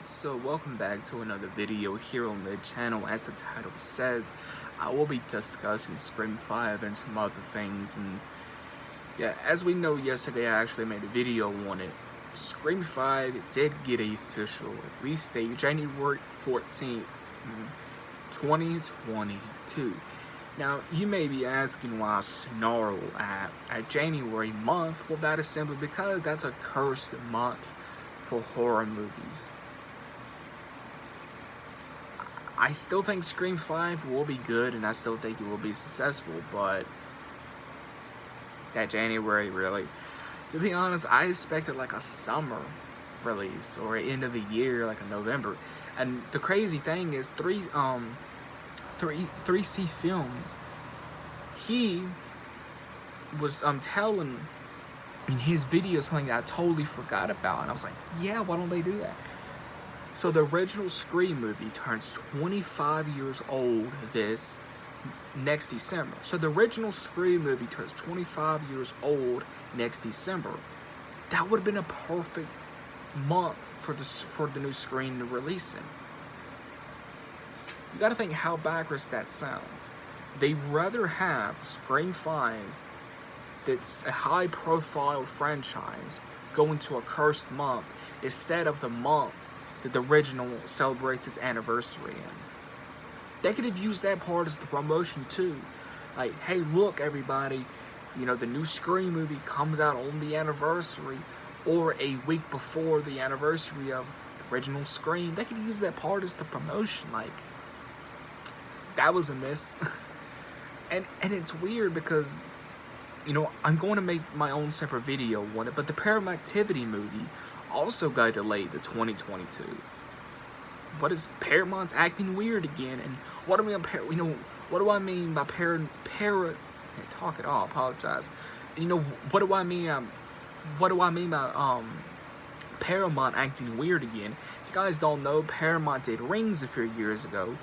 So welcome back to another video here on the channel. As the title says, I will be discussing Scream 5 and some other things. And yeah, as we know, yesterday I actually made a video on it. Scream 5 did get a official release date, January 14th, 2022. Now, you may be asking why I snarl at January month. Well, that is simply because that's a cursed month for horror movies. I still think Scream 5 will be good, and I still think it will be successful, but that January, really, to be honest, I expected like a summer release or end of the year, like a November. And the crazy thing is, 3C Films, he was telling in his video something that I totally forgot about, and I was like, yeah, why don't they do that? So the original Scream movie turns 25 years old this next December. So the original Scream movie turns 25 years old next December. That would have been a perfect month for the new Scream to release in. You gotta think how backwards that sounds. They'd rather have Scream 5, that's a high-profile franchise, go into a cursed month instead of the month that the original celebrates its anniversary in. They could have used that part as the promotion too. Like, hey, look, everybody, you know, the new Scream movie comes out on the anniversary or a week before the anniversary of the original Scream. They could use that part as the promotion. Like, that was a miss. and it's weird because, you know, I'm going to make my own separate video on it, but the Paranormal Activity movie also got delayed to 2022. What is Paramount's acting weird again? And what do we what do I mean by talk it all, apologize. You know, what do I mean by Paramount acting weird again? If you guys don't know, Paramount did Rings a few years ago.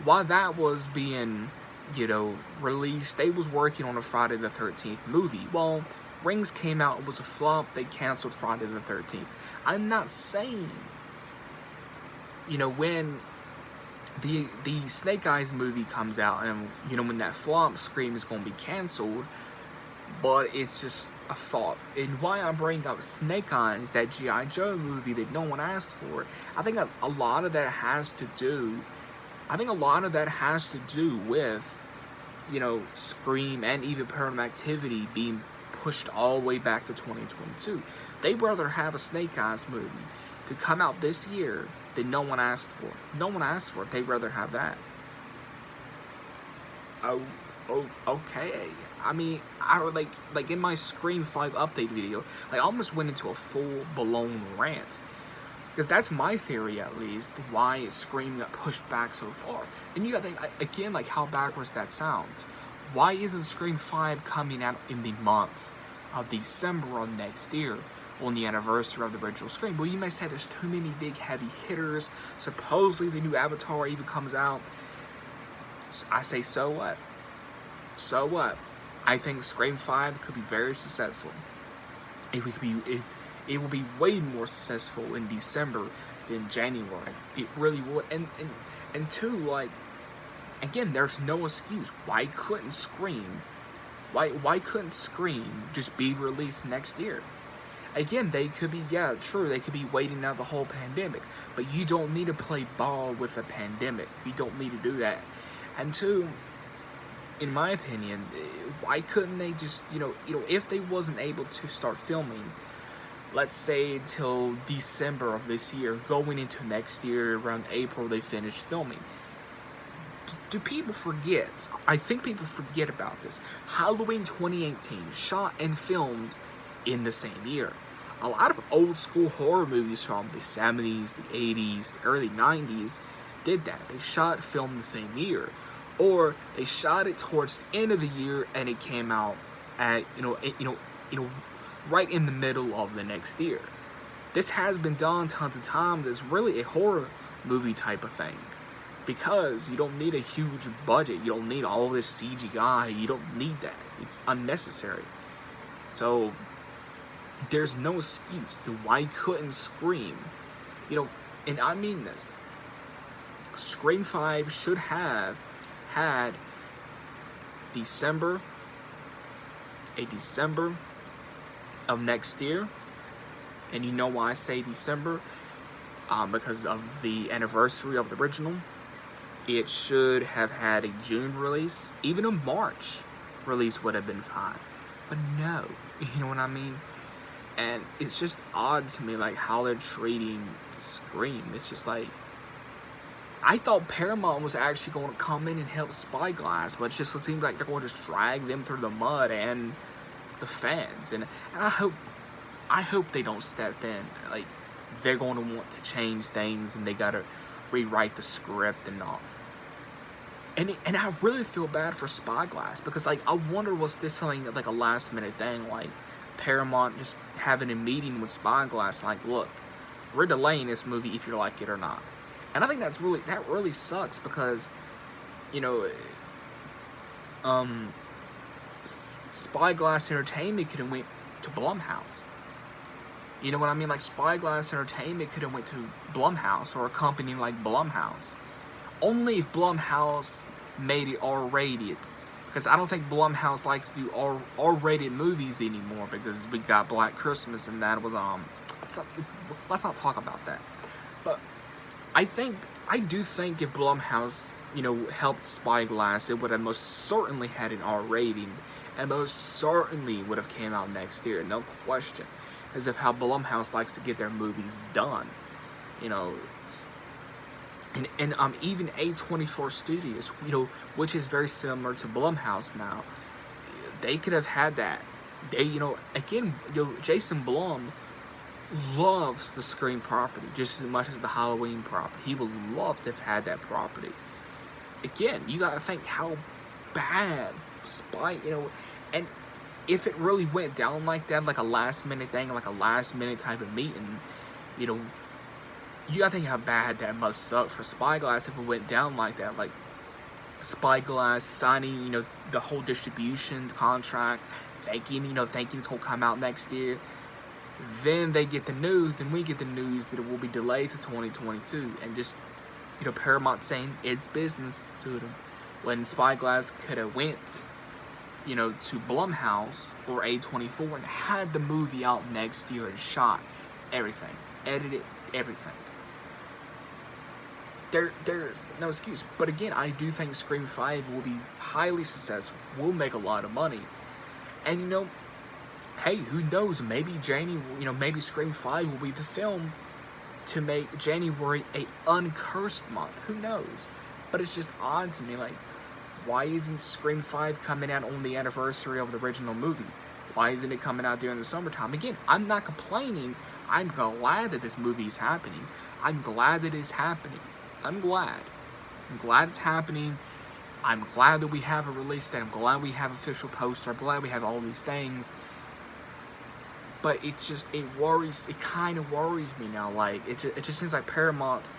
While that was being, you know, released, they was working on a Friday the 13th movie. Well, Rings came out, it was a flop, they canceled Friday the 13th. I'm not saying, you know, when the Snake Eyes movie comes out and, you know, when that flop, Scream is going to be canceled, but it's just a thought. And why I bring up Snake Eyes, that G.I. Joe movie that no one asked for, I think a lot of that has to do, with, you know, Scream and even Paranormal Activity being pushed all the way back to 2022. They'd rather have a Snake Eyes movie to come out this year that no one asked for. No one asked for it. They'd rather have that. Oh, okay. I mean, I like in my Scream 5 update video, I almost went into a full-blown rant. Because that's my theory, at least, why Scream got pushed back so far. And you gotta think, again, like how backwards that sounds. Why isn't Scream 5 coming out in the month of December of next year, on the anniversary of the original Scream? Well, you may say there's too many big heavy hitters. Supposedly the new Avatar even comes out. I say, so what? So what? I think Scream 5 could be very successful. It will be way more successful in December than January. It really would. And two, like, again, there's no excuse. Why couldn't Scream just be released next year? Again, they could be, yeah, true, they could be waiting out the whole pandemic, but you don't need to play ball with a pandemic. You don't need to do that. And two, in my opinion, why couldn't they just, you know, if they wasn't able to start filming, let's say until December of this year, going into next year, around April, they finished filming. Do people forget? I think people forget about this. Halloween 2018, shot and filmed in the same year. A lot of old school horror movies from the 70s, the 80s, the early 90s did that. They shot, filmed the same year. Or they shot it towards the end of the year and it came out at, right in the middle of the next year. This has been done tons of times. It's really a horror movie type of thing, because you don't need a huge budget. You don't need all this CGI. You don't need that. It's unnecessary. So there's no excuse to why couldn't Scream You know, and I mean this. Scream 5 should have had December, a December of next year. And you know why I say December? Because of the anniversary of the original. It should have had a June release. Even a March release would have been fine. But no, you know what I mean? And it's just odd to me, like, how they're treating Scream. It's just like, I thought Paramount was actually going to come in and help Spyglass, but it just seems like they're going to just drag them through the mud and the fans. And I hope they don't step in. Like, they're going to want to change things, and they got to rewrite the script and all. And I really feel bad for Spyglass, because, like, I wonder, was this something like a last minute thing, like Paramount just having a meeting with Spyglass, like, look, we're delaying this movie if you like it or not. And I think that really sucks, because, you know, Spyglass Entertainment could have went to Blumhouse. You know what I mean? Like, Spyglass Entertainment could have went to Blumhouse, or a company like Blumhouse. Only if Blumhouse made it R-rated. Because I don't think Blumhouse likes to do R-rated movies anymore, because we got Black Christmas, and that was, let's not talk about that. But I do think if Blumhouse, you know, helped Spyglass, it would have most certainly had an R rating, and most certainly would have came out next year, no question. As of how Blumhouse likes to get their movies done, you know. And even A24 Studios, you know, which is very similar to Blumhouse now, they could have had that. They, you know, again, you know, Jason Blum loves the Scream property just as much as the Halloween property. He would love to have had that property. Again, you gotta think how bad you know, and if it really went down like that, like a last minute thing, like a last minute type of meeting, you know, you gotta think how bad that must suck for Spyglass if it went down like that. Like, Spyglass signing, you know, the whole distribution contract, thinking it's gonna come out next year. Then they get the news, and we get the news that it will be delayed to 2022, and just, you know, Paramount saying it's business to them, when Spyglass could have went, you know, to Blumhouse or A24 and had the movie out next year and shot everything, edited everything. There's no excuse. But again, I do think Scream 5 will be highly successful, will make a lot of money, and, you know, hey, who knows? Maybe maybe Scream 5 will be the film to make January a uncursed month. Who knows? But it's just odd to me, like, why isn't Scream 5 coming out on the anniversary of the original movie? Why isn't it coming out during the summertime? Again, I'm not complaining. I'm glad that this movie is happening. I'm glad that it's happening. I'm glad it's happening. I'm glad that we have a release date. I'm glad we have official poster. I'm glad we have all these things. But it kind of worries me now. Like, it just seems like Paramount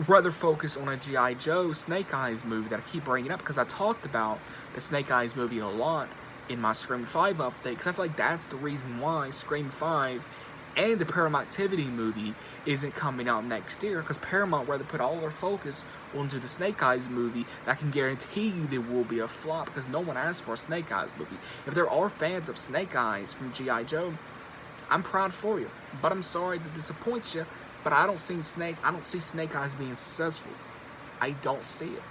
rather focus on a G.I. Joe Snake Eyes movie that I keep bringing up, because I talked about the Snake Eyes movie a lot in my Scream 5 update, because I feel like that's the reason why Scream 5 and the Paramount Activity movie isn't coming out next year, because Paramount rather put all their focus onto the Snake Eyes movie that I can guarantee you there will be a flop, because no one asked for a Snake Eyes movie. If there are fans of Snake Eyes from G.I. Joe, I'm proud for you, but I'm sorry to disappoint you, but I don't see Snake Eyes being successful. I don't see it.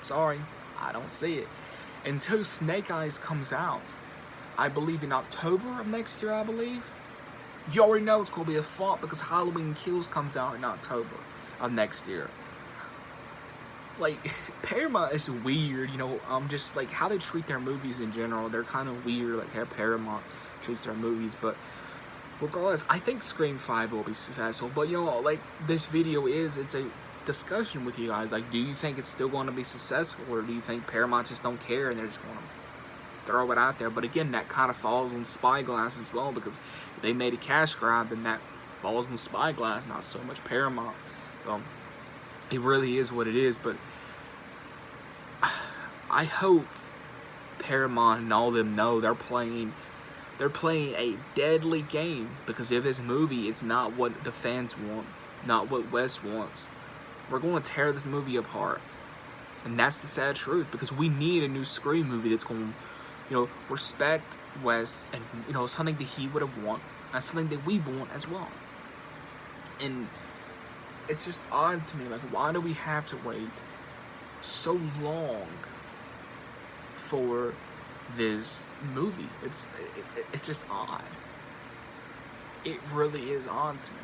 Sorry, I don't see it. Until Snake Eyes comes out, I believe in October of next year, I believe. You already know it's going to be a flop, because Halloween Kills comes out in October of next year. Like, Paramount is weird, you know, just like how they treat their movies in general. They're kind of weird, like how Paramount treats their movies. But regardless, I think Scream 5 will be successful. But, you know, like, this video it's a discussion with you guys. Like, do you think it's still going to be successful, or do you think Paramount just don't care and they're just going to throw it out there? But again, that kind of falls on Spyglass as well, because if they made a cash grab, then that falls on Spyglass, not so much Paramount. So it really is what it is. But I hope Paramount and all of them know they're They're playing a deadly game because if this movie, it's not what the fans want, not what Wes wants. We're going to tear this movie apart. And that's the sad truth, because we need a new Scream movie that's going to, respect Wes and, something that he would have want, and something that we want as well. And it's just odd to me, like, why do we have to wait so long for this movie? It's just odd. It really is odd to me.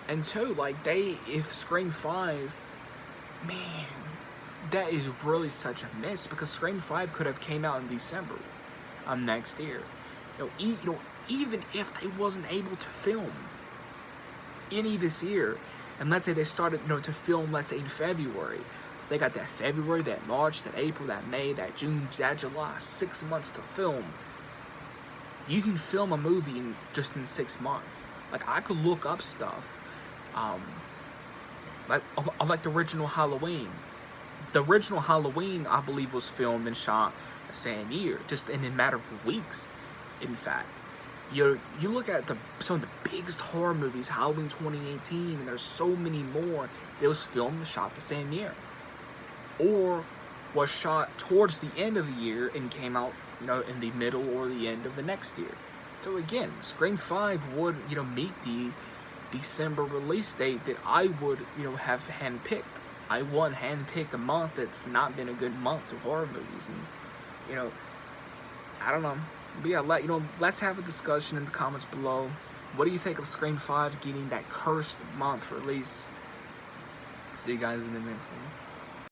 And two, like, if Scream 5, man, that is really such a miss, because Scream 5 could have came out in December of next year. Even if they wasn't able to film any this year, and let's say they started, to film, let's say in February, they got that February, that March, that April, that May, that June, that July, 6 months to film. You can film a movie in 6 months. Like, I could look up stuff, like the original Halloween. The original Halloween, I believe, was filmed and shot the same year, just in a matter of weeks, in fact. You look at some of the biggest horror movies, Halloween 2018, and there's so many more that was filmed and shot the same year. Or was shot towards the end of the year and came out, in the middle or the end of the next year. So again, Scream 5 would, meet the December release date that I would, have handpicked. I would handpick a month that's not been a good month of horror movies, and, I don't know. But yeah, let's have a discussion in the comments below. What do you think of Scream 5 getting that cursed month release? See you guys in the next one.